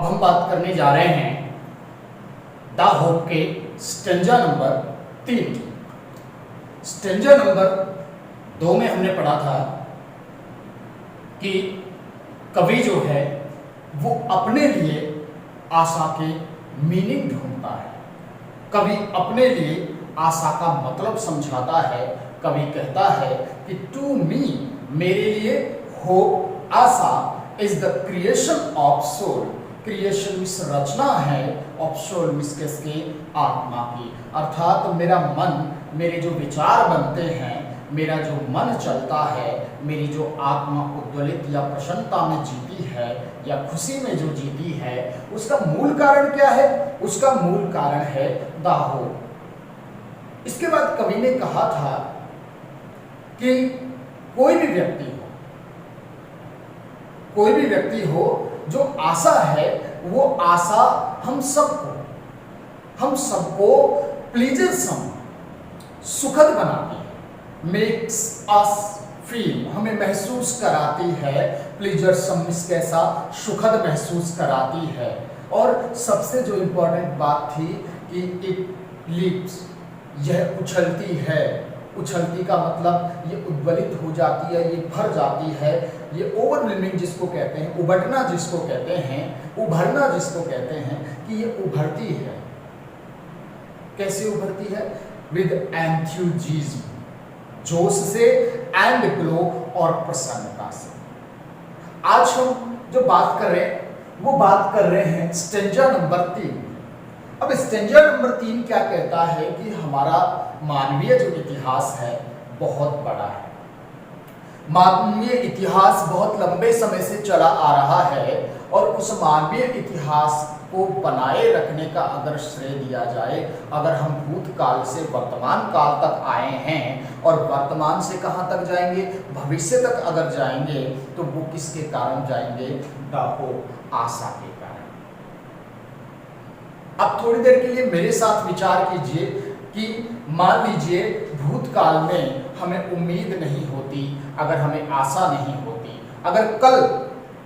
हम बात करने जा रहे हैं द होप के स्टेंजा नंबर 3। स्टेंजा नंबर 2 में हमने पढ़ा था कि कवि जो है वो अपने लिए आशा के मीनिंग ढूंढता है। कवि अपने लिए आशा का मतलब समझाता है। कवि कहता है कि टू मी, मेरे लिए होप, आशा is the creation of soul. Creation मिस रचना है, ऑफ सोल मिस किसकी, आत्मा की। अर्थात मेरा मन, मेरे जो विचार बनते हैं, मेरा जो मन चलता है, मेरी जो आत्मा उद्वेलित या प्रसन्नता में जीती है या खुशी में जो जीती है, उसका मूल कारण क्या है? उसका मूल कारण है द होप। इसके बाद कवि ने कहा था कि कोई भी व्यक्ति हो जो आशा है, वो आशा हम सबको प्लीजरसम, सुखद बनाती है। मेक्स अस फील, हमें महसूस कराती है। प्लीजरसम मीन्स कैसा, सुखद महसूस कराती है। और सबसे जो इंपॉर्टेंट बात थी कि इट लीप्स, यह उछलती है। उछलती का मतलब ये उद्वेलित हो जाती है, ये भर जाती है, ये ओवरवेलमिंग जिसको कहते हैं, उबटना जिसको कहते हैं, उभरना जिसको कहते हैं, कि ये उभरती है। कैसे उभरती है? विद एंथुजिज्म, जोश से, एंड ग्लो, और प्रसन्नता से। आज हम जो बात कर रहे हैं वो बात कर रहे हैं स्टेंजा नंबर 3। अब स्टेंजा नंबर 3 क्या कहता है कि हमारा मानवीय जो इतिहास है बहुत बड़ा है। मानवीय इतिहास बहुत लंबे समय से चला आ रहा है, और उस मानवीय इतिहास को बनाए रखने का अगर श्रेय दिया जाए, अगर हम भूतकाल से वर्तमान काल तक आए हैं और वर्तमान से कहां तक जाएंगे, भविष्य तक अगर जाएंगे, तो वो किसके कारण जाएंगे? द होप, आशा के कारण। अब थोड़ी देर के लिए मेरे साथ विचार कीजिए कि मान लीजिए भूतकाल में हमें उम्मीद नहीं होती, अगर हमें आशा नहीं होती, अगर कल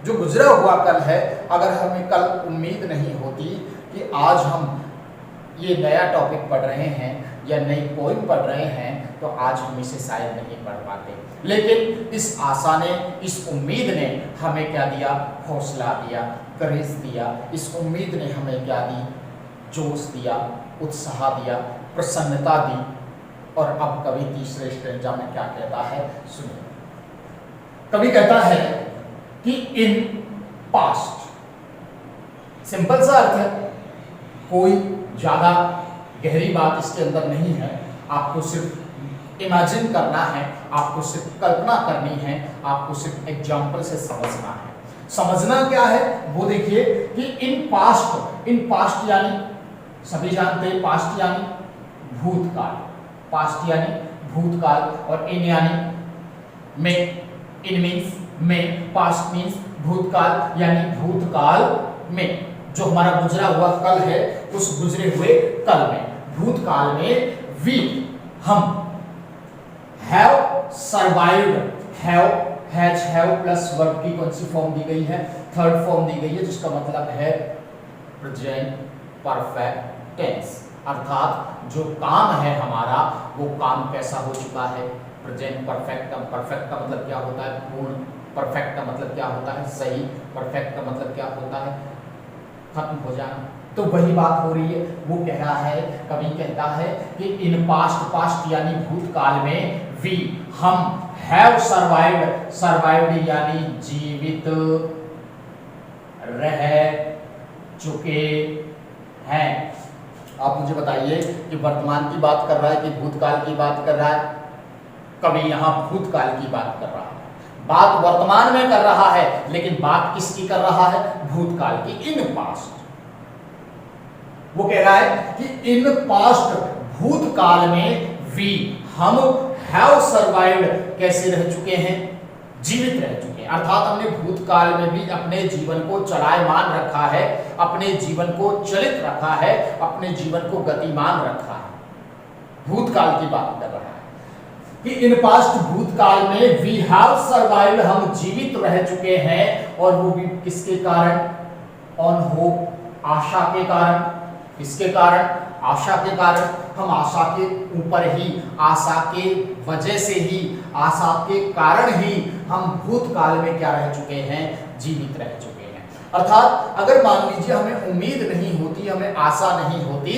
जो गुजरा हुआ कल है, अगर हमें कल उम्मीद नहीं होती कि आज हम ये नया टॉपिक पढ़ रहे हैं या नई पोइम पढ़ रहे हैं, तो आज हम इसे शायद नहीं पढ़ पाते। लेकिन इस आशा ने, इस उम्मीद ने हमें क्या दिया? हौसला दिया, करेज दिया। इस उम्मीद ने हमें क्या दी? जोश दिया, उत्साह दिया, प्रसन्नता दी। और अब कवि तीसरे स्टेंजा में क्या कहता है, सुनिए। कवि कहता है कि इन पास्ट, सिंपल सा अर्थ है, कोई ज्यादा गहरी बात इसके अंदर नहीं है। आपको सिर्फ इमेजिन करना है, आपको सिर्फ कल्पना करनी है, आपको सिर्फ एग्जाम्पल से समझना है। समझना क्या है वो देखिए कि इन पास्ट यानी सभी जानते हैं, पास्ट यानी भूतकाल, पास्ट यानी भूतकाल, और इन यानी में, इन मीन्स में, पास्ट मीन्स भूतकाल, यानी भूतकाल में जो हमारा गुजरा हुआ कल है, उस गुजरे हुए कल में, भूतकाल में वी, हम, have survived, have plus verb की कौन सी फॉर्म दी गई है? थर्ड फॉर्म दी गई है, जिसका मतलब है प्रेजेंट परफेक्ट टेंस। अर्थात जो काम है हमारा, वो काम कैसा हो चुका है? Present perfect. परफेक्ट का मतलब क्या होता है? पूर्ण। परफेक्ट का मतलब क्या होता है? सही। परफेक्ट का मतलब क्या होता है? खत्म हो जाना। तो वही बात हो रही है, वो कह रहा है, कवि कहता है कि इन पास्ट यानी भूतकाल में, वी, हम, हैव सर्वाइव्ड यानी जीवित रह चुके हैं। आप मुझे बताइए कि वर्तमान की बात कर रहा है कि भूतकाल की बात कर रहा है? कवि यहां भूतकाल की बात कर रहा है, बात वर्तमान में कर रहा है, लेकिन बात किसकी कर रहा है? भूतकाल की। इन पास्ट, वो कह रहा है कि इन पास्ट, भूतकाल में, वी, हम, हैव सर्वाइव्ड, कैसे रह चुके हैं? जीवित रह चुके हैं। अर्थात हमने भूतकाल में भी अपने जीवन को चलायमान रखा है, अपने जीवन को चलित रखा है, अपने जीवन को गतिमान रखा है। भूतकाल की बात कर रहा है कि इन पास्ट, भूतकाल में, वी हैव सर्वाइव्ड, हम जीवित रह चुके हैं, और वो भी किसके कारण? ऑन होप, आशा के कारण। किसके कारण? आशा के कारण। हम आशा के ऊपर ही, आशा के वजह से ही, आशा के कारण ही हम भूतकाल में क्या रह चुके हैं? जीवित रह चुके हैं। अर्थात अगर मान लीजिए हमें उम्मीद नहीं होती, हमें आशा नहीं होती,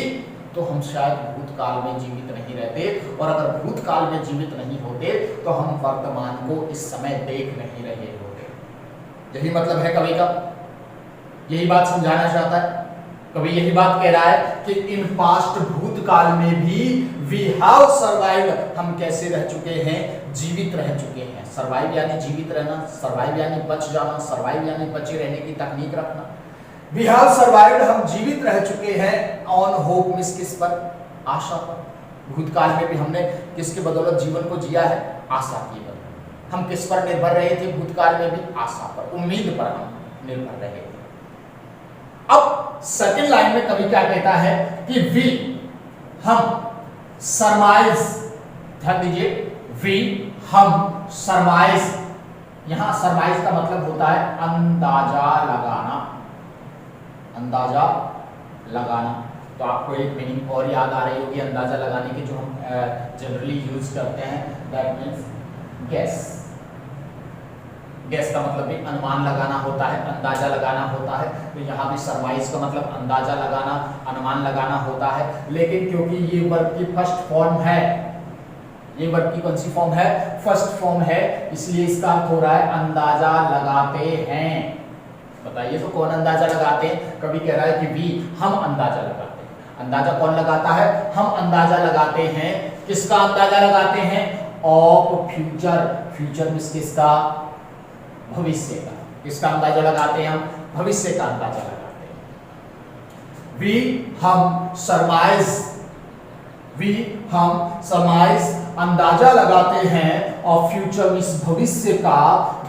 तो हम शायद भूतकाल में जीवित नहीं रहते, और अगर भूतकाल में जीवित नहीं होते तो हम वर्तमान को इस समय देख नहीं रहे होते। यही मतलब है कवि का, यही बात समझाना चाहता है कवि। यही बात कह रहा है कि इन पास्ट भूतकाल में भी वी हैव सर्वाइव्ड, हम कैसे रह चुके हैं? जीवित रह चुके हैं। सर्वाइव यानी जीवित रहना, सर्वाइव यानी बच जाना, सर्वाइव यानी बचे रहने की तकनीक रखना। वी हैव सर्वाइव्ड, हम जीवित रह चुके हैं ऑन होप, मिस किस पर? आशा पर। भूतकाल में भी हमने किसके बदौलत जीवन को जिया है? आशा की बदौलत। हम किस पर निर्भर रहे थे भूतकाल में भी? आशा पर, उम्मीद पर हम निर्भर रहे थे। अब सेकंड लाइन में कवि क्या कहता है कि वी, हम सरमाइज, ध्यान दीजिए, वी, हम सरमाइज, यहां सरमाइज का मतलब होता है अंदाजा लगाना, अंदाजा लगाना। तो आपको एक मीनिंग और याद आ रही होगी अंदाजा लगाने की, जो हम जनरली यूज करते हैं, दैट मीन्स गैस। गैस का मतलब भी अनुमान लगाना होता है, अंदाजा लगाना होता है। तो यहाँ भी सरमाइज का मतलब अंदाजा लगाना, अनुमान लगाना होता है। लेकिन क्योंकि ये वर्ब की फर्स्ट फॉर्म है, ये वर्ब की कौन सी फॉर्म है? फर्स्ट फॉर्म है, इसलिए इसका अर्थ हो रहा है अंदाजा लगाते हैं। बताइए तो कौन अंदाजा लगाते हैं? कभी कह रहा है कि वी, हम अंदाजा लगाते हैं। अंदाजा कौन लगाता है? हम अंदाजा लगाते हैं। किसका अंदाजा लगाते हैं? Of future. फ्यूचर मींस किसका? भविष्य का। किसका अंदाजा लगाते हैं हम? भविष्य का अंदाजा लगाते हैं। वी, हम सरमाइज, वी, हम सरमाइज, अंदाजा लगाते हैं और फ्यूचर मींस भविष्य का,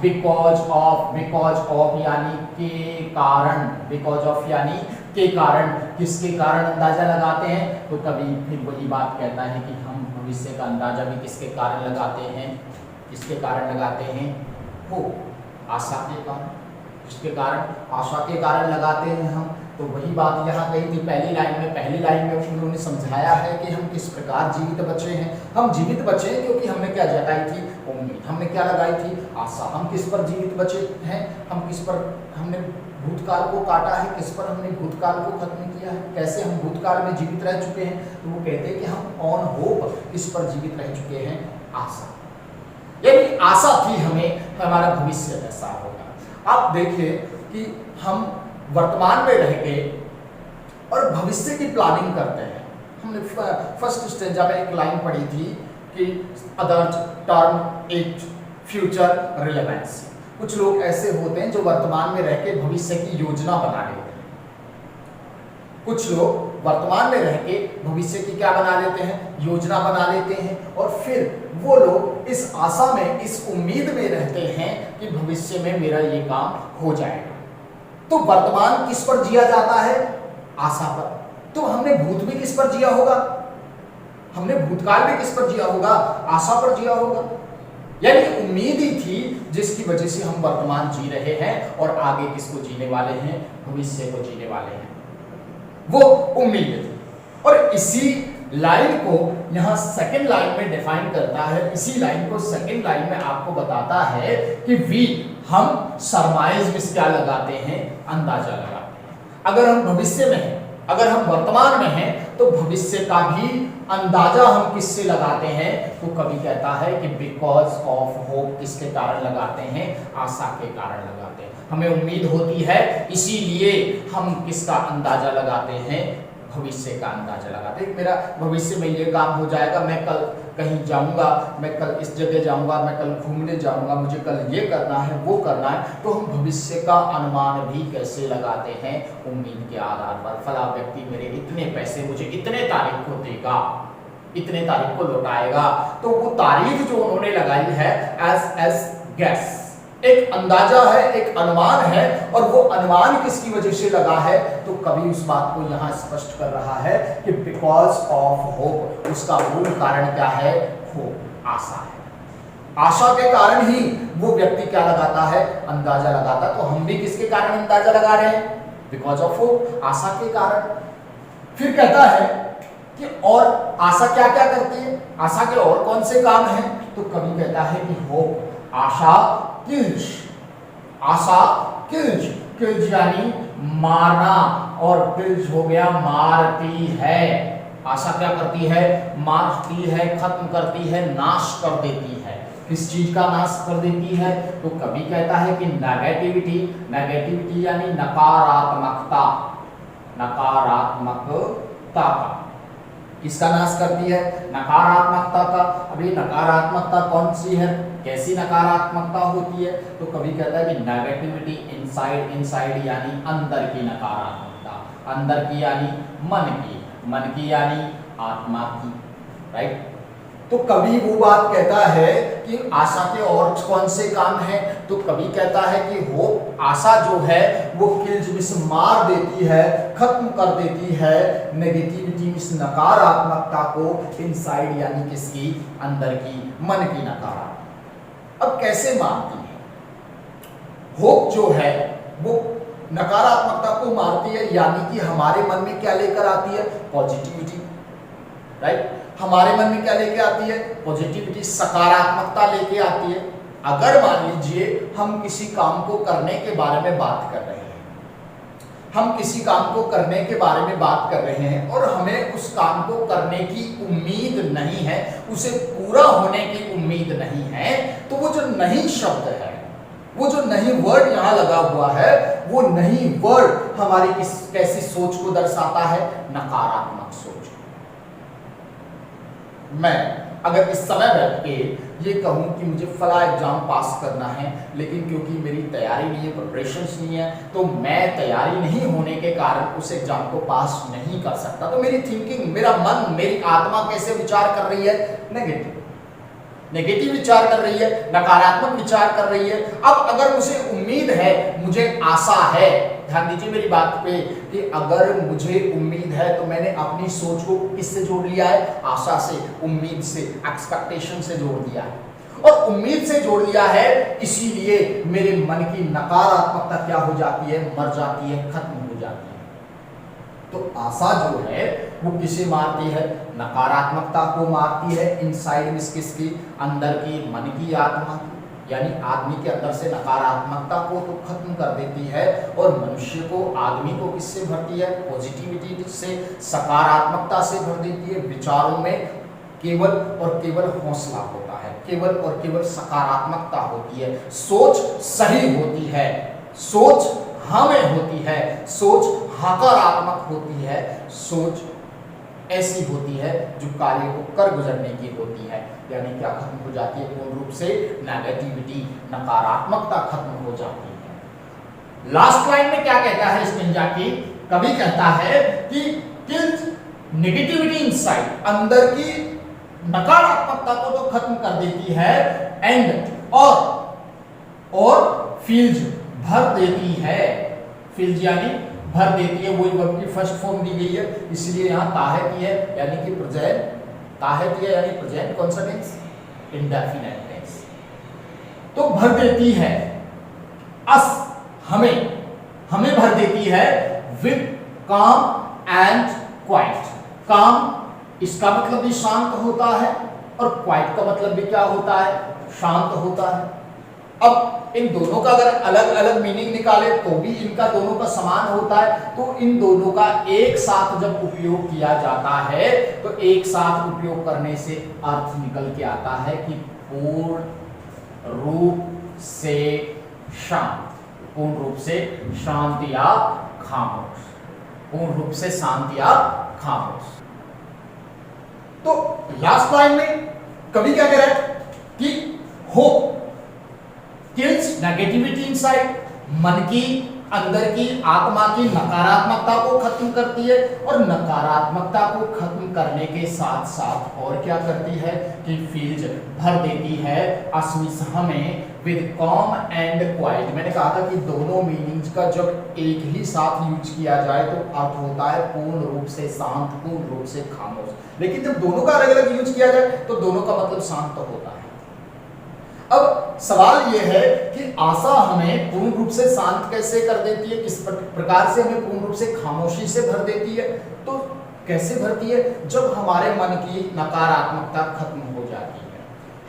बिकॉज ऑफ, बिकॉज ऑफ यानी के कारण, बिकॉज ऑफ यानी के कारण। किसके कारण अंदाजा लगाते हैं? तो कभी फिर वही बात कहता है कि हम भविष्य का अंदाजा भी किसके कारण लगाते हैं? किसके कारण लगाते हैं? हो, आशा के कारण। किसके कारण? आशा के कारण लगाते हैं हम। तो वही बात यहाँ कही थी पहली लाइन में। पहली लाइन में उन्होंने समझाया है कि हम किस प्रकार जीवित बचे हैं। हम जीवित बचे हैं क्योंकि हमने क्या जताई थी? उम्मीद। हमने क्या लगाई थी? आशा। हम किस पर जीवित बचे हैं? हम किस पर हमने भूतकाल को काटा है? किस पर हमने भूतकाल को खत्म किया है? कैसे हम भूतकाल में जीवित रह चुके हैं? तो वो कहते हैं कि हम ऑन होप किस पर जीवित रह चुके हैं? आशा। यानी आशा थी हमें हमारा भविष्य ऐसा होगा। आप देखिए कि हम वर्तमान में रह के और भविष्य की प्लानिंग करते हैं। हमने फर्स्ट स्टेंजा में एक लाइन पढ़ी थी कि other term it future relevancy. कुछ लोग ऐसे होते हैं जो वर्तमान में रह के भविष्य की योजना बना लेते हैं। कुछ लोग वर्तमान में रह के भविष्य की क्या बना लेते हैं? योजना बना लेते हैं, और फिर वो लोग इस आशा में, इस उम्मीद में रहते हैं कि भविष्य में मेरा ये काम हो जाएगा। तो वर्तमान किस पर जिया जाता है? आशा पर। तो हमने भूत भी किस पर जिया होगा? हमने भूतकाल में किस पर जिया होगा? आशा पर जिया होगा। यानी उम्मीद ही थी जिसकी वजह से हम वर्तमान जी रहे हैं, और आगे किसको जीने वाले हैं? भविष्य को जीने वाले हैं। वो उम्मीद थी। और इसी लाइन को यहाँ सेकंड लाइन में डिफाइन करता है। इसी लाइन को सेकंड लाइन में आपको बताता है कि वी, हम सरमाइज में क्या लगाते हैं? अंदाजा लगाते हैं। अगर हम भविष्य में हैं, अगर हम वर्तमान में हैं, तो भविष्य का भी अंदाजा हम किससे लगाते हैं? तो कवि कहता है कि बिकॉज ऑफ होप। किसके कारण लगाते हैं? आशा के कारण लगाते हैं। हमें उम्मीद होती है, इसीलिए हम किसका अंदाजा लगाते हैं? भविष्य का अंदाजा लगाते हैं। मेरा भविष्य में ये काम हो जाएगा, मैं कल कहीं जाऊंगा, मैं कल इस जगह जाऊंगा, मैं कल घूमने जाऊंगा, मुझे कल ये करना है, वो करना है। तो हम भविष्य का अनुमान भी कैसे लगाते हैं? उम्मीद के आधार पर। फला व्यक्ति मेरे इतने पैसे मुझे इतने तारीख को देगा, इतने तारीख को लौटाएगा। तो वो तारीख जो उन्होंने लगाई है एज गैस, एक अंदाजा है, एक अनुमान है, और वो अनुमान किसकी वजह से लगा है? तो कवि उस बात को यहाँ स्पष्ट कर रहा है कि बिकॉज ऑफ होप। उसका मूल कारण क्या है? होप, आशा है। आशा के कारण ही वो व्यक्ति क्या लगाता है? अंदाजा लगाता। तो हम भी किसके कारण अंदाजा लगा रहे हैं? बिकॉज ऑफ होप, आशा के कारण। फिर कहता है कि और आशा क्या क्या करती है, आशा के और कौन से काम हैं, तो कवि कहता है कि होप, आशा किल्स, आशा किल्स, किल्स यानी मारना, और किल्स हो गया मारती है। आशा क्या करती है, मारती है, खत्म करती है, नाश कर देती है। किस चीज का नाश कर देती है, तो कवि कहता है कि नेगेटिविटी, नेगेटिविटी यानी नकारात्मकता, नकारात्मकता का, किसका नाश करती है, नकारात्मकता का। अभी नकारात्मकता कौन सी है, कैसी नकारात्मकता होती है, तो कभी कहता है कि नेगेटिविटी इनसाइड, इनसाइड यानी अंदर की नकारात्मकता, अंदर की यानी मन की, मन की यानी आत्मा की, राइट। तो कवि वो बात कहता है कि आशा के और कौन से काम हैं, तो कवि कहता है कि होप, आशा जो है वो किल्स मींस मार देती है, खत्म कर देती है, नेगेटिविटी मींस नकारात्मकता को, इनसाइड यानी किसकी, अंदर की, मन की नकारात्मकता। अब कैसे मारती है होप जो है, वो नकारात्मकता को मारती है, यानी कि हमारे मन में क्या लेकर आती है, पॉजिटिविटी, राइट। हमारे मन में क्या लेके आती है, पॉजिटिविटी, सकारात्मकता लेके आती है। अगर मान लीजिए हम किसी काम को करने के बारे में बात कर रहे हैं, हम किसी काम को करने के बारे में बात कर रहे हैं और हमें उस काम को करने की उम्मीद नहीं है, उसे पूरा होने की उम्मीद नहीं है, तो वो जो नहीं शब्द है, वो जो नहीं वर्ड यहां लगा हुआ है, वो नहीं वर्ड हमारी कैसी सोच को दर्शाता है, नकारात्मक सोच। मैं अगर इस समय बैठ के ये कहूं कि मुझे फला एग्जाम पास करना है, लेकिन क्योंकि मेरी तैयारी नहीं है, प्रिपरेशंस नहीं है, तो मैं तैयारी नहीं होने के कारण उस एग्जाम को पास नहीं कर सकता, तो मेरी थिंकिंग, मेरा मन, मेरी आत्मा कैसे विचार कर रही है, नेगेटिव, नेगेटिव विचार कर रही है, नकारात्मक विचार कर रही है। अब अगर मुझे उम्मीद है, मुझे आशा है, ध्यान दीजिए मेरी बात पे, कि अगर मुझे उम्मीद है तो मैंने अपनी सोच को किससे जोड़ लिया है, आशा से, उम्मीद से, एक्सपेक्टेशन से जोड़ दिया है, और उम्मीद से जोड़ लिया है, इसीलिए मेरे मन की नकारात्मकता क्या हो जाती है, मर जाती है, खत्म हो जाती है। तो आशा जो है वो किसे मारती है, नकारात्मकता को मारती है, इनसाइड मींस किसकी, अंदर की, मन की, आत्मा की, यानी आदमी के अंदर से नकारात्मकता को तो खत्म कर देती है, और मनुष्य को, आदमी को किससे भरती है, पॉजिटिविटी से, सकारात्मकता से भर देती है। विचारों में केवल और केवल हौसला होता है, केवल और केवल सकारात्मकता होती है, सोच सही होती है, सोच हमें होती है, सोच सकारात्मक होती है, सोच ऐसी होती है जो कार्य को कर गुजरने की होती है, यानी क्या खत्म हो जाती है, पूर्ण रूप से नेगेटिविटी, नकारात्मकता खत्म हो जाती है। लास्ट लाइन में क्या कहता है स्पिनोजा की, कवि कहता है कि किल्स नेगेटिविटी इनसाइड, अंदर की नकारात्मकता को तो खत्म कर देती है, एंड और फील्स भर देती है, फील्स यानी भर देती है, वही वर्ब की फर्स्ट फॉर्म दी गई है, इसलिए यहां ताहती है, यानी कि प्रेजेंट, ताहती है यानी प्रेजेंट कौन सा टेंस, इंडेफिनिट टेंस। तो भर देती है, अस हमें भर देती है विद काम एंड क्वाइट। काम इसका मतलब भी शांत होता है, और क्वाइट का मतलब भी क्या होता है, शांत होता है। अब इन दोनों का अगर अलग अलग मीनिंग निकाले तो भी इनका दोनों का समान होता है, तो इन दोनों का एक साथ जब उपयोग किया जाता है, तो एक साथ उपयोग करने से अर्थ निकल के आता है कि पूर्ण रूप से शांत, पूर्ण रूप से शांत या खामोश, पूर्ण रूप से शांत या खामोश। तो लास्ट लाइन में कवि क्या कह रहा है कि होप किल्स नेगेटिविटी इनसाइड, मन की, अंदर की, आत्मा की नकारात्मकता को खत्म करती है, और नकारात्मकता को खत्म करने के साथ साथ और क्या करती है कि फील्स भर देती है, अस्मिस हमें विद कॉम एंड क्वाइट। मैंने कहा था कि दोनों मीनिंग्स का जब एक ही साथ यूज किया जाए तो अर्थ होता है पूर्ण रूप से शांत, पूर्ण रूप से खामोश, लेकिन जब दोनों का अलग अलग यूज किया जाए तो दोनों का मतलब शांत होता है। अब सवाल ये है कि आशा हमें पूर्ण रूप से शांत कैसे कर देती है, किस प्रकार से हमें पूर्ण रूप से खामोशी से भर देती है। तो कैसे भरती है? जब हमारे मन की नकारात्मकता खत्म हो जाती है।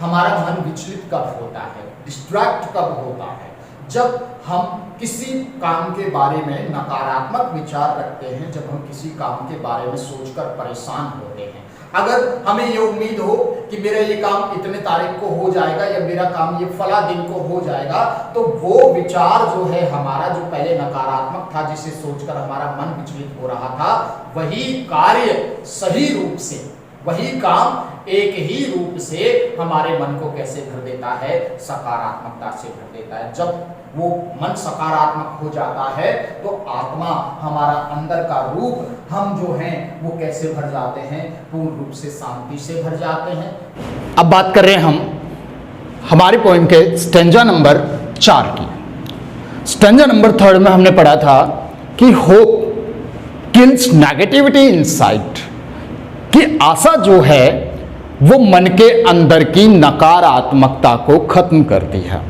हमारा मन विचलित कब होता है, डिस्ट्रैक्ट कब होता है? जब हम किसी काम के बारे में नकारात्मक विचार रखते हैं, जब हम किसी काम के बारे में सोचकर परेशान होते हैं। अगर हमें ये उम्मीद हो कि मेरा ये काम इतने तारीख को हो जाएगा या मेरा काम ये फला दिन को हो जाएगा, तो वो विचार जो है हमारा, जो पहले नकारात्मक था, जिसे सोचकर हमारा मन विचलित हो रहा था, वही कार्य सही रूप से, वही काम एक ही रूप से हमारे मन को कैसे भर देता है? सकारात्मकता से भर देता है। जब वो मन सकारात्मक हो जाता है तो आत्मा, हमारा अंदर का रूप, हम जो हैं वो कैसे भर जाते हैं? पूर्ण रूप से शांति से भर जाते हैं। अब बात कर रहे हैं हम हमारे पॉइंट के स्टेंजा नंबर 4 की। स्टेंजा नंबर 3 में हमने पढ़ा था कि होप किल्स नेगेटिविटी इनसाइड, कि आशा जो है वो मन के अंदर की नकारात्मकता को खत्म करती है।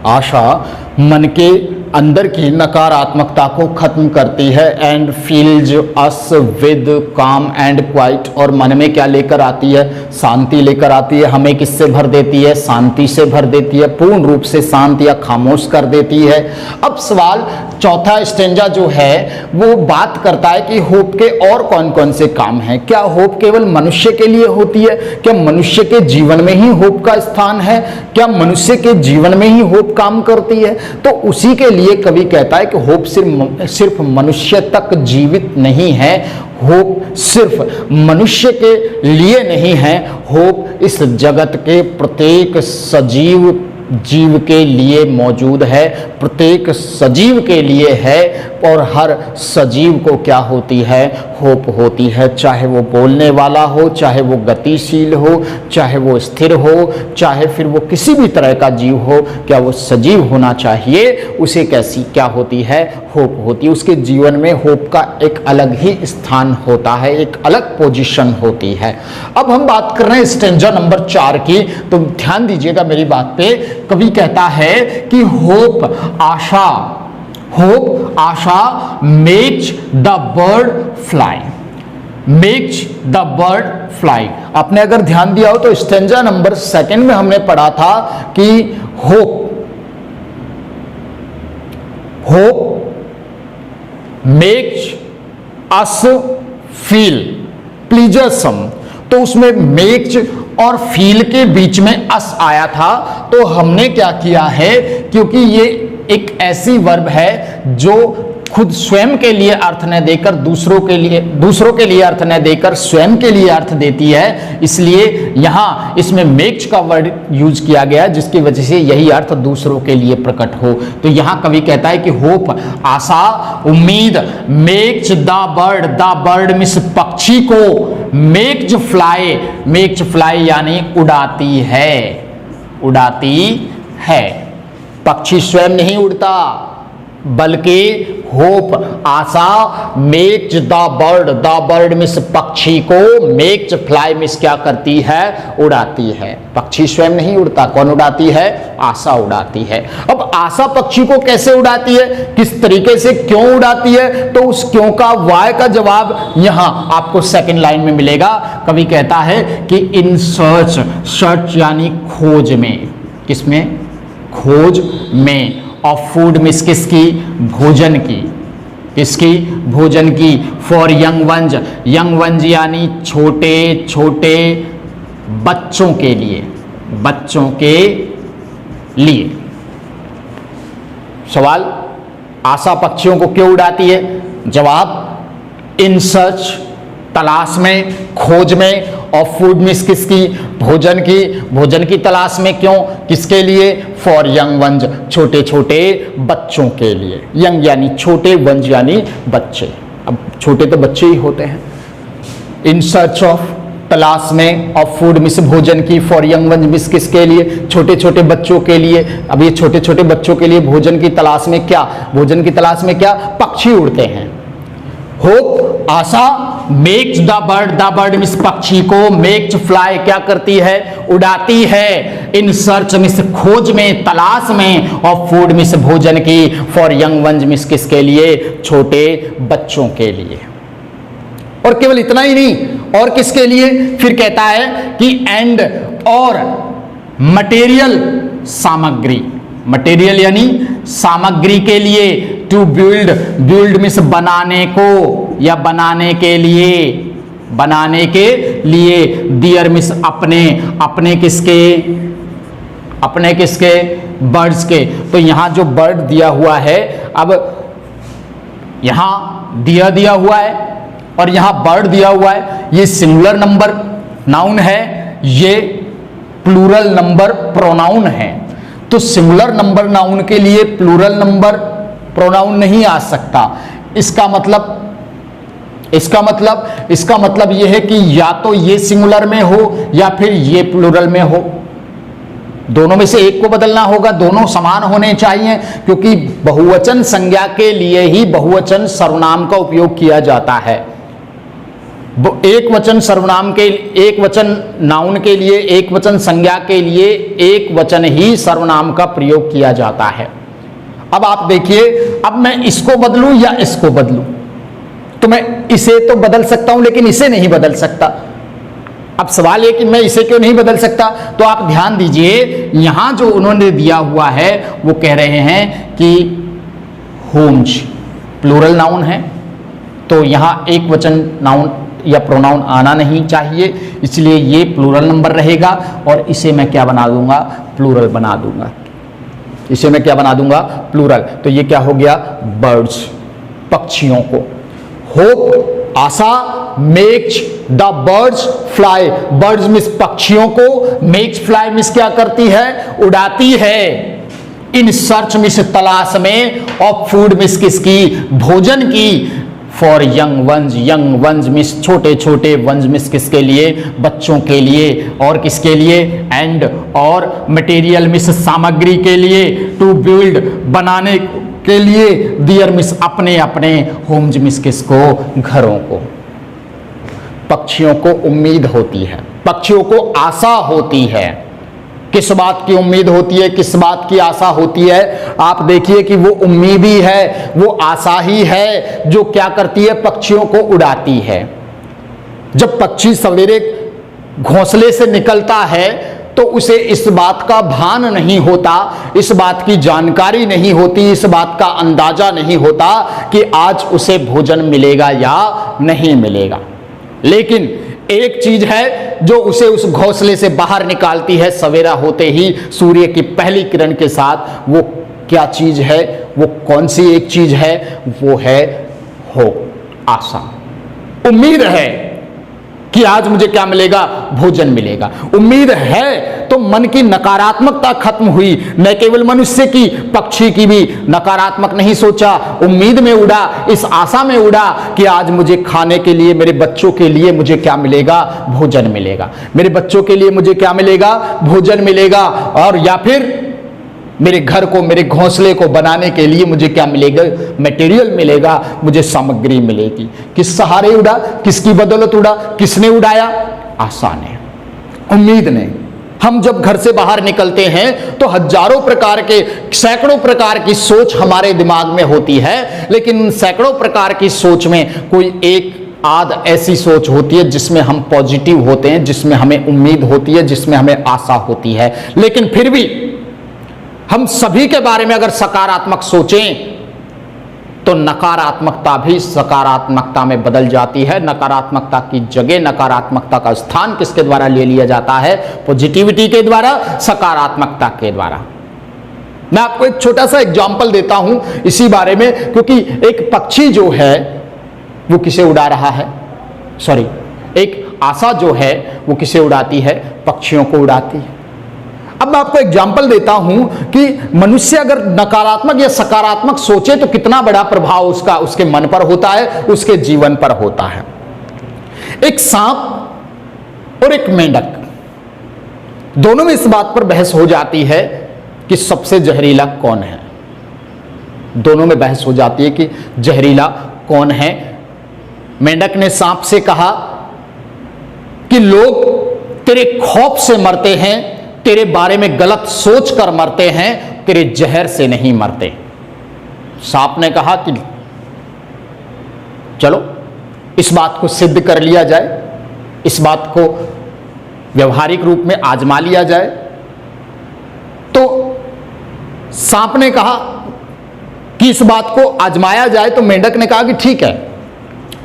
आशा मन के अंदर की नकारात्मकता को खत्म करती है एंड फील्स अस विद काम एंड क्वाइट, और मन में क्या लेकर आती है? शांति लेकर आती है। हमें किससे भर देती है? शांति से भर देती है, पूर्ण रूप से शांत या खामोश कर देती है। अब सवाल, चौथा स्टेंजा जो है वो बात करता है कि होप के और कौन कौन से काम हैं। क्या होप केवल मनुष्य के लिए होती है? क्या मनुष्य के जीवन में ही होप का स्थान है? क्या मनुष्य के जीवन में ही होप काम करती है? तो उसी के लिए कवि कहता है कि होप सिर्फ मनुष्य तक जीवित नहीं है, होप सिर्फ मनुष्य के लिए नहीं है, होप इस जगत के प्रत्येक सजीव जीव के लिए मौजूद है, प्रत्येक सजीव के लिए है। और हर सजीव को क्या होती है? होप होती है। चाहे वो बोलने वाला हो, चाहे वो गतिशील हो, चाहे वो स्थिर हो, चाहे फिर वो किसी भी तरह का जीव हो, क्या वो सजीव होना चाहिए, उसे कैसी क्या होती है? होप होती है। उसके जीवन में होप का एक अलग ही स्थान होता है, एक अलग पोजीशन होती है। अब हम बात कर रहे हैं स्टेंजा नंबर 4 की, तो ध्यान दीजिएगा मेरी बात पे। कवि कहता है कि hope Asha makes the bird fly, makes the bird fly. आपने अगर ध्यान दिया हो तो स्टेंजा नंबर 2 में हमने पढ़ा था कि होप मेक्स अस फील प्लीजरसम, तो उसमें मेक्स और फील के बीच में अस आया था। तो हमने क्या किया है, क्योंकि ये एक ऐसी वर्ब है जो खुद स्वयं के लिए अर्थ न देकर दूसरों के लिए अर्थ न देकर स्वयं के लिए अर्थ देती है, इसलिए यहां इसमें मेक्स का वर्ड यूज किया गया, जिसकी वजह से यही अर्थ दूसरों के लिए प्रकट हो। तो यहां कवि कहता है कि होप आशा, उम्मीद, मेक्स द बर्ड मींस पक्षी को, मेक्स फ्लाई यानी उड़ाती है। पक्षी स्वयं नहीं उड़ता, बल्कि hope Asha makes the bird means पक्षी को, मेक्स फ्लाई मींस क्या करती है? उड़ाती है। पक्षी स्वयं नहीं उड़ता, कौन उड़ाती है? आशा उड़ाती है। अब आशा पक्षी को कैसे उड़ाती है, किस तरीके से, क्यों उड़ाती है? तो उस क्यों का, वाय का जवाब यहां आपको 2nd लाइन में मिलेगा। कवि कहता है कि इन सर्च यानी खोज में, किसमें? खोज में। ऑफ फूड मिस किसकी? भोजन की। किसकी? भोजन की। फॉर यंग वंज यानी छोटे छोटे बच्चों के लिए। सवाल, आशा पक्षियों को क्यों उड़ाती है? जवाब, इन सर्च तलाश में, खोज में, और फूड मिस किसकी? भोजन की तलाश में। क्यों? किसके लिए? फॉर यंग वंज, छोटे छोटे बच्चों के लिए। यंग यानी छोटे, वंज यानी बच्चे। अब छोटे तो बच्चे ही होते हैं। इन सर्च ऑफ तलाश में, ऑफ फूड मिस भोजन की, फॉर यंग वंज मिस किसके लिए? छोटे छोटे बच्चों के लिए। अब ये छोटे छोटे बच्चों के लिए भोजन की तलाश में क्या? पक्षी उड़ते हैं। Hope Asha makes the bird means पक्षी को, मेक्स फ्लाई क्या करती है? उड़ाती है। इन सर्च मीन्स खोज में, तलाश में, और फूड मीन्स भोजन की, फॉर यंग वंस मीन्स किसके लिए, छोटे बच्चों के लिए। और केवल इतना ही नहीं, और किसके लिए, फिर कहता है कि एंड और मटेरियल सामग्री, मटेरियल यानी सामग्री के लिए, टू बिल्ड, बिल्ड मीन्स बनाने को या बनाने के लिए, बनाने के लिए, दियर मीन्स अपने, अपने किसके, अपने किसके, बर्ड्स के। तो यहां जो बर्ड दिया हुआ है, अब यहां दिया दिया हुआ है और यहां बर्ड दिया हुआ है, ये सिंगुलर नंबर नाउन है, ये प्लूरल नंबर प्रोनाउन है। तो सिंगुलर नंबर नाउन के लिए प्लूरल नंबर प्रोनाउन नहीं आ सकता। इसका मतलब यह है कि या तो ये सिंगुलर में हो या फिर ये प्लूरल में हो, दोनों में से एक को बदलना होगा, दोनों समान होने चाहिए, क्योंकि बहुवचन संज्ञा के लिए ही बहुवचन सर्वनाम का उपयोग किया जाता है। एक वचन सर्वनाम के, एक वचन नाउन के लिए, एक वचन संज्ञा के लिए एक वचन ही सर्वनाम का प्रयोग किया जाता है। अब आप देखिए, अब मैं इसको बदलूं या इसको बदलूं, तो मैं इसे तो बदल सकता हूं लेकिन इसे नहीं बदल सकता। अब सवाल है कि मैं इसे क्यों नहीं बदल सकता, तो आप ध्यान दीजिए, यहां जो उन्होंने दिया हुआ है वो कह रहे हैं कि होम्स प्लूरल नाउन है, तो यहां एक वचन नाउन या प्रोनाउन आना नहीं चाहिए, इसलिए ये प्लूरल नंबर रहेगा और इसे मैं क्या बना दूंगा, प्लूरल बना दूंगा। इसे मैं क्या बना दूंगा, प्लूरल। तो ये क्या हो गया, बर्ड्स, पक्षियों को। Hope Asha, makes the birds fly, birds miss पक्षियों को, मेक्स फ्लाई मिस क्या करती है, उड़ाती है, इन सर्च मिस तलाश में, ऑफ फूड मिस किसकी, भोजन की, for young ones, young ones miss छोटे छोटे, वंस मिस किसके लिए, बच्चों के लिए, और किसके लिए, एंड और मटेरियल मिस सामग्री के लिए, टू बिल्ड बनाने के लिए, दियर मिस अपने अपने, होम्स मिस किसको, घरों को। पक्षियों को उम्मीद होती है, पक्षियों को आशा होती है। किस बात की उम्मीद होती है, किस बात की आशा होती है, आप देखिए कि वो उम्मीद ही है, वो आशा ही है जो क्या करती है, पक्षियों को उड़ाती है। जब पक्षी सवेरे घोंसले से निकलता है तो उसे इस बात का भान नहीं होता, इस बात की जानकारी नहीं होती, इस बात का अंदाजा नहीं होता कि आज उसे भोजन मिलेगा या नहीं मिलेगा। लेकिन एक चीज है जो उसे उस घोंसले से बाहर निकालती है सवेरा होते ही सूर्य की पहली किरण के साथ। वो क्या चीज है, वो कौन सी एक चीज है, वो है होप, आशा, उम्मीद है कि आज मुझे क्या मिलेगा, भोजन मिलेगा। उम्मीद है तो मन की नकारात्मकता खत्म हुई, न केवल मनुष्य की, पक्षी की भी नकारात्मक नहीं सोचा, उम्मीद में उड़ा, इस आशा में उड़ा कि आज मुझे खाने के लिए, मेरे बच्चों के लिए मुझे क्या मिलेगा, भोजन मिलेगा, मेरे बच्चों के लिए मुझे क्या मिलेगा, भोजन मिलेगा, और या फिर मेरे घर को, मेरे घोंसले को बनाने के लिए मुझे क्या मिलेगा, मटेरियल मिलेगा, मुझे सामग्री मिलेगी। किस सहारे उड़ा, किसकी बदौलत उड़ा, किसने उड़ाया, आशा ने, उम्मीद ने। हम जब घर से बाहर निकलते हैं तो हजारों प्रकार के, सैकड़ों प्रकार की सोच हमारे दिमाग में होती है, लेकिन सैकड़ों प्रकार की सोच में कोई एक आध ऐसी सोच होती है जिसमें हम पॉजिटिव होते हैं, जिसमें हमें उम्मीद होती है, जिसमें हमें आशा होती है। लेकिन फिर भी हम सभी के बारे में अगर सकारात्मक सोचें तो नकारात्मकता भी सकारात्मकता में बदल जाती है। नकारात्मकता की जगह, नकारात्मकता का स्थान किसके द्वारा ले लिया जाता है, पॉजिटिविटी के द्वारा, सकारात्मकता के द्वारा। मैं आपको एक छोटा सा एग्जांपल देता हूं इसी बारे में, क्योंकि एक पक्षी जो है वो किसे उड़ा रहा है, सॉरी, एक आशा जो है वो किसे उड़ाती है, पक्षियों को उड़ाती है। अब मैं आपको एग्जाम्पल देता हूं कि मनुष्य अगर नकारात्मक या सकारात्मक सोचे तो कितना बड़ा प्रभाव उसका उसके मन पर होता है, उसके जीवन पर होता है। एक सांप और एक मेंढक, दोनों में इस बात पर बहस हो जाती है कि सबसे जहरीला कौन है। दोनों में बहस हो जाती है कि जहरीला कौन है। मेंढक ने सांप से कहा कि लोग तेरे खौफ से मरते हैं, तेरे बारे में गलत सोच कर मरते हैं, तेरे जहर से नहीं मरते। सांप ने कहा कि चलो इस बात को सिद्ध कर लिया जाए, इस बात को व्यवहारिक रूप में आजमा लिया जाए। तो सांप ने कहा कि इस बात को आजमाया जाए, तो मेंढक ने कहा कि ठीक है,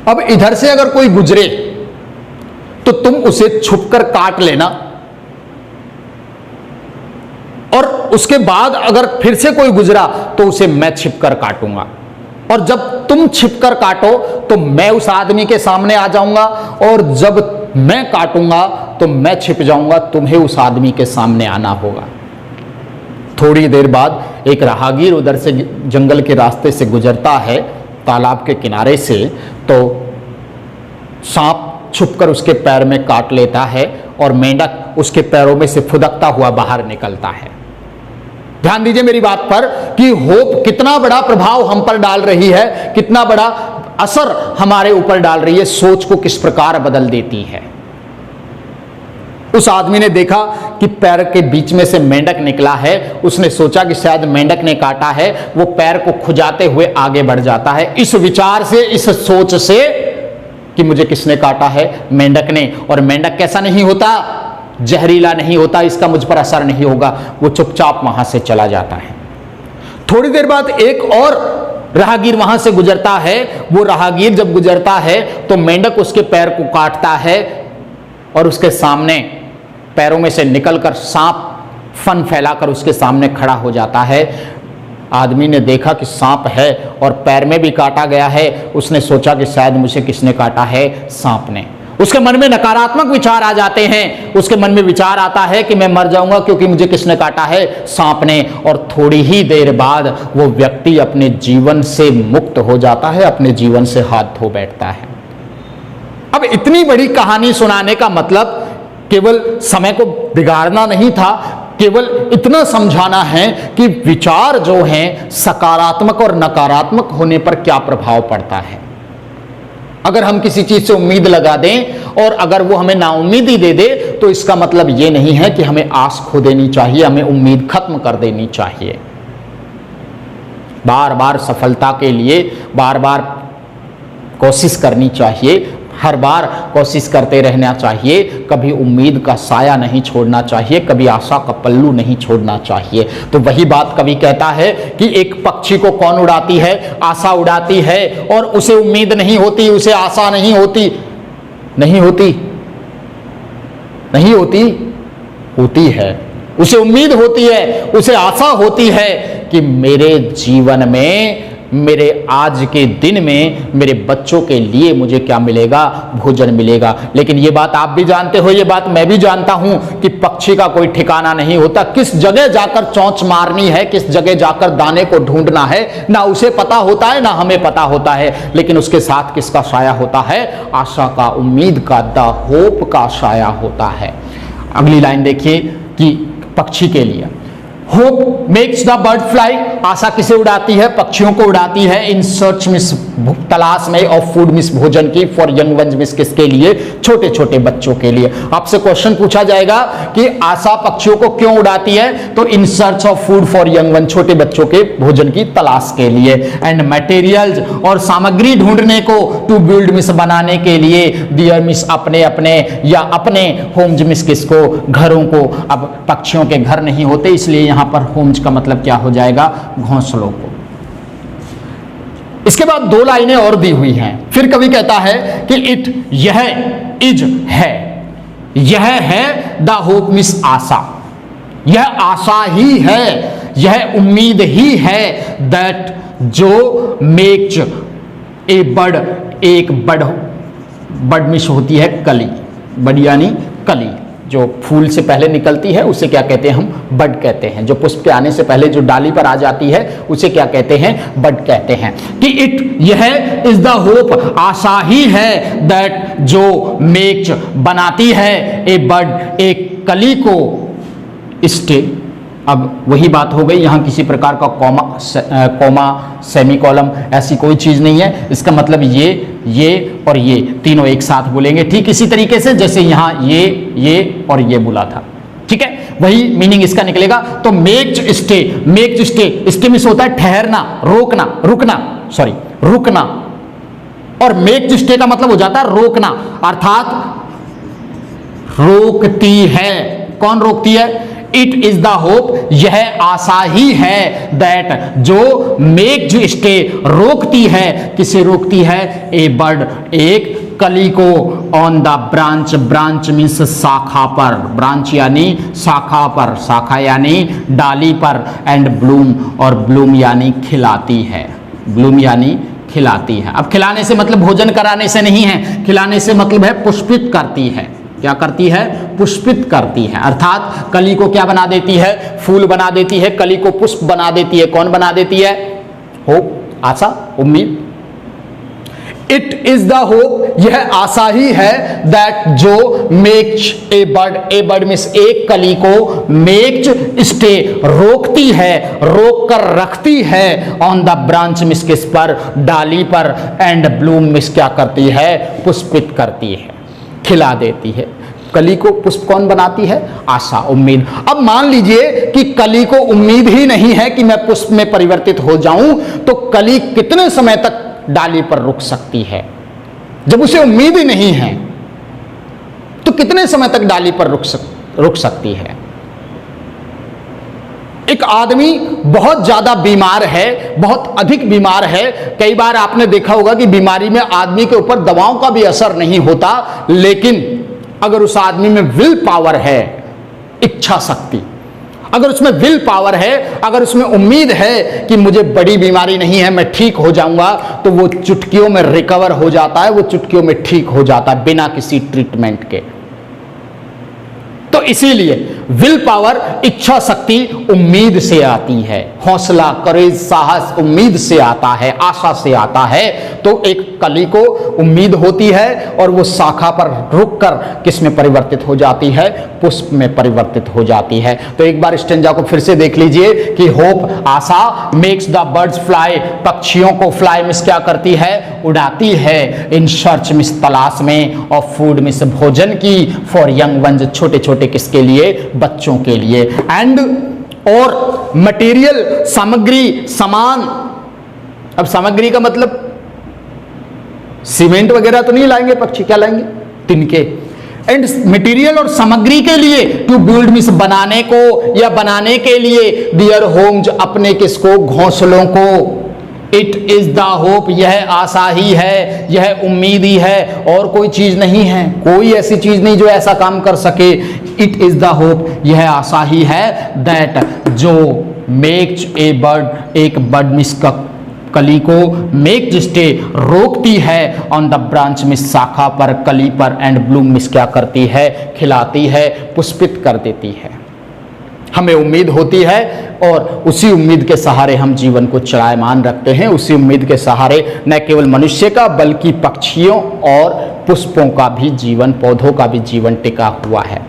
अब इधर से अगर कोई गुजरे तो तुम उसे छुपकर काट लेना, और उसके बाद अगर फिर से कोई गुजरा तो उसे मैं छिपकर काटूंगा, और जब तुम छिपकर काटो तो मैं उस आदमी के सामने आ जाऊंगा, और जब मैं काटूंगा तो मैं छिप जाऊंगा, तुम्हें उस आदमी के सामने आना होगा। थोड़ी देर बाद एक राहगीर उधर से जंगल के रास्ते से गुजरता है तालाब के किनारे से, तो सांप छुपकर उसके पैर में काट लेता है और मेंढक उसके पैरों में से फुदकता हुआ बाहर निकलता है। ध्यान दीजिए मेरी बात पर कि होप कितना बड़ा प्रभाव हम पर डाल रही है, कितना बड़ा असर हमारे ऊपर डाल रही है, सोच को किस प्रकार बदल देती है। उस आदमी ने देखा कि पैर के बीच में से मेंढक निकला है, उसने सोचा कि शायद मेंढक ने काटा है, वो पैर को खुजाते हुए आगे बढ़ जाता है, इस विचार से, इस सोच से कि मुझे किसने काटा है, मेंढक ने। और मेंढक कैसा नहीं होता, जहरीला नहीं होता, इसका मुझ पर असर नहीं होगा, वो चुपचाप वहां से चला जाता है। थोड़ी देर बाद एक और राहगीर वहां से गुजरता है। वो राहगीर जब गुजरता है तो मेंढक उसके पैर को काटता है और उसके सामने पैरों में से निकलकर सांप फन फैलाकर उसके सामने खड़ा हो जाता है। आदमी ने देखा कि सांप है और पैर में भी काटा गया है, उसने सोचा कि शायद मुझे किसने काटा है, सांप ने। उसके मन में नकारात्मक विचार आ जाते हैं, उसके मन में विचार आता है कि मैं मर जाऊंगा क्योंकि मुझे किसने काटा है, सांप ने। और थोड़ी ही देर बाद वो व्यक्ति अपने जीवन से मुक्त हो जाता है, अपने जीवन से हाथ धो बैठता है। अब इतनी बड़ी कहानी सुनाने का मतलब केवल समय को बिगाड़ना नहीं था, केवल इतना समझाना है कि विचार जो हैं सकारात्मक और नकारात्मक होने पर क्या प्रभाव पड़ता है। अगर हम किसी चीज से उम्मीद लगा दें और अगर वो हमें नाउम्मीदी दे दे तो इसका मतलब ये नहीं है कि हमें आस खो देनी चाहिए, हमें उम्मीद खत्म कर देनी चाहिए। बार बार सफलता के लिए बार बार कोशिश करनी चाहिए, हर बार कोशिश करते रहना चाहिए, कभी उम्मीद का साया नहीं छोड़ना चाहिए, कभी आशा का पल्लू नहीं छोड़ना चाहिए। तो वही बात कवि कहता है कि एक पक्षी को कौन उड़ाती है, आशा उड़ाती है, और उसे उम्मीद नहीं होती, उसे आशा नहीं होती, नहीं होती, नहीं होती, होती है, उसे उम्मीद होती है, उसे आशा होती है कि मेरे जीवन में, मेरे आज के दिन में मेरे बच्चों के लिए मुझे क्या मिलेगा, भोजन मिलेगा। लेकिन ये बात आप भी जानते हो, ये बात मैं भी जानता हूं कि पक्षी का कोई ठिकाना नहीं होता, किस जगह जाकर चोंच मारनी है, किस जगह जाकर दाने को ढूंढना है, ना उसे पता होता है ना हमें पता होता है। लेकिन उसके साथ किसका साया होता है, आशा का, उम्मीद का, द होप का साया होता है। अगली लाइन देखिए कि पक्षी के लिए hope makes the bird fly, आशा किसे उड़ाती है, पक्षियों को उड़ाती है। इन सर्च मिस, तलाश में, ऑफ फूड मिस, भोजन की, फॉर यंग वंस मिस, किसके लिए, छोटे छोटे बच्चों के लिए। आपसे क्वेश्चन पूछा जाएगा कि आशा पक्षियों को क्यों उड़ाती है, तो in search of food for young one, छोटे बच्चों के भोजन की तलाश के लिए। एंड मटेरियल्स, और सामग्री ढूंढने को, टू बिल्ड मिस, बनाने के लिए, डियर मिस, अपने अपने या अपने, होम्स मिस, किसको, घरों को। अब पक्षियों के घर नहीं होते, इसलिए यहां पर होम्स का मतलब क्या हो जाएगा, घोंसलों को। इसके बाद दो लाइनें और दी हुई हैं। फिर कवि कहता है कि इट, यह, इज, है, यह है द होप मिस, आशा, यह आशा ही है, यह उम्मीद ही है, दैट, जो, मेक्स ए बर्ड, एक बर्ड मिस होती है कली, बड यानी कली, जो फूल से पहले निकलती है उसे क्या कहते हैं, हम बड कहते हैं। जो पुष्प के आने से पहले जो डाली पर आ जाती है उसे क्या कहते हैं, बड कहते हैं। कि इट, यह, इज द होप, आशा ही है, दैट, जो, मेक्स, बनाती है, ए बड, एक कली को, स्टे। अब वही बात हो गई, यहां किसी प्रकार का कॉमा, सेमीकोलम, ऐसी कोई चीज नहीं है। इसका मतलब ये और ये तीनों एक साथ बोलेंगे, ठीक इसी तरीके से जैसे यहां ये और ये बोला था। ठीक है, वही मीनिंग इसका निकलेगा। तो make stay, make stay, stay means होता है ठहरना, रोकना, रुकना, सॉरी रुकना, और मेक स्टे का मतलब हो जाता है रोकना, अर्थात रोकती है। कौन रोकती है? इट इज द होप, यह आशा ही है, दैट जो मेक स्टे रोकती है, किसे रोकती है? ए बर्ड, एक कली को, on the branch, branch means शाखा पर, ब्रांच यानी शाखा पर, शाखा यानी डाली पर, एंड ब्लूम, और ब्लूम यानी खिलाती है, ब्लूम यानी खिलाती है। अब खिलाने से मतलब भोजन कराने से नहीं है, खिलाने से मतलब है पुष्पित करती है। क्या करती है? पुष्पित करती है, अर्थात कली को क्या बना देती है? फूल बना देती है, कली को पुष्प बना देती है। कौन बना देती है? होप, आशा, उम्मीद। इट इज द होप, यह आशा ही है, दैट जो makes a bird, A bird means एक कली को, मेक्स स्टे रोकती है, रोक कर रखती है, ऑन द ब्रांच मीन्स किस पर? डाली पर, एंड ब्लूम मीन्स क्या करती है? पुष्पित करती है, खिला देती है। कली को पुष्प कौन बनाती है? आशा, उम्मीद। अब मान लीजिए कि कली को उम्मीद ही नहीं है कि मैं पुष्प में परिवर्तित हो जाऊं, तो कली कितने समय तक डाली पर रुक सकती है? जब उसे उम्मीद ही नहीं है तो कितने समय तक डाली पर रुक सकती है? एक आदमी बहुत ज्यादा बीमार है, बहुत अधिक बीमार है। कई बार आपने देखा होगा कि बीमारी में आदमी के ऊपर दवाओं का भी असर नहीं होता, लेकिन अगर उस आदमी में विल पावर है, इच्छा शक्ति, अगर उसमें विल पावर है, अगर उसमें उम्मीद है कि मुझे बड़ी बीमारी नहीं है, मैं ठीक हो जाऊंगा, तो वो चुटकियों में रिकवर हो जाता है, वो चुटकियों में ठीक हो जाता है बिना किसी ट्रीटमेंट के। तो इसीलिए विल पावर, इच्छा शक्ति उम्मीद से आती है, हौसला, करेज, साहस उम्मीद से आता है, आशा से आता है। तो एक कली को उम्मीद होती है और वो शाखा पर रुककर किस में परिवर्तित हो जाती है? पुष्प में परिवर्तित हो जाती है। तो एक बार स्टेंजा को फिर से देख लीजिए कि hope, Asha, makes the birds fly, पक्षियों को फ्लाई मीन्स क्या करती है? उड़ाती है, इन सर्च मीन्स तलाश में, और फूड मीन्स भोजन की, फॉर यंग वंस छोटे छोटे किसके लिए? बच्चों के लिए, एंड और मटेरियल, सामग्री, सामान। अब सामग्री का मतलब सीमेंट वगैरह तो नहीं लाएंगे पक्षी, क्या लाएंगे? तिनके। एंड मटेरियल और सामग्री के लिए, टू बिल्ड मीन्स बनाने को या बनाने के लिए, दियर होम्स अपने किसको? घोंसलों को। इट इज द होप, यह आशा ही है, यह उम्मीद ही है, और कोई चीज नहीं है, कोई ऐसी चीज नहीं जो ऐसा काम कर सके। इट इज द होप, यह आशा ही है, दैट जो मेक्स ए बर्ड, एक बर्ड मिस का कली को, मेक स्टे रोकती है, ऑन द ब्रांच में शाखा पर, कली पर, एंड ब्लूम मिस क्या करती है? खिलाती है, पुष्पित कर देती है। हमें उम्मीद होती है और उसी उम्मीद के सहारे हम जीवन को चलायमान रखते हैं। उसी उम्मीद के सहारे न केवल मनुष्य का बल्कि पक्षियों और पुष्पों का भी जीवन, पौधों का भी जीवन टिका हुआ है।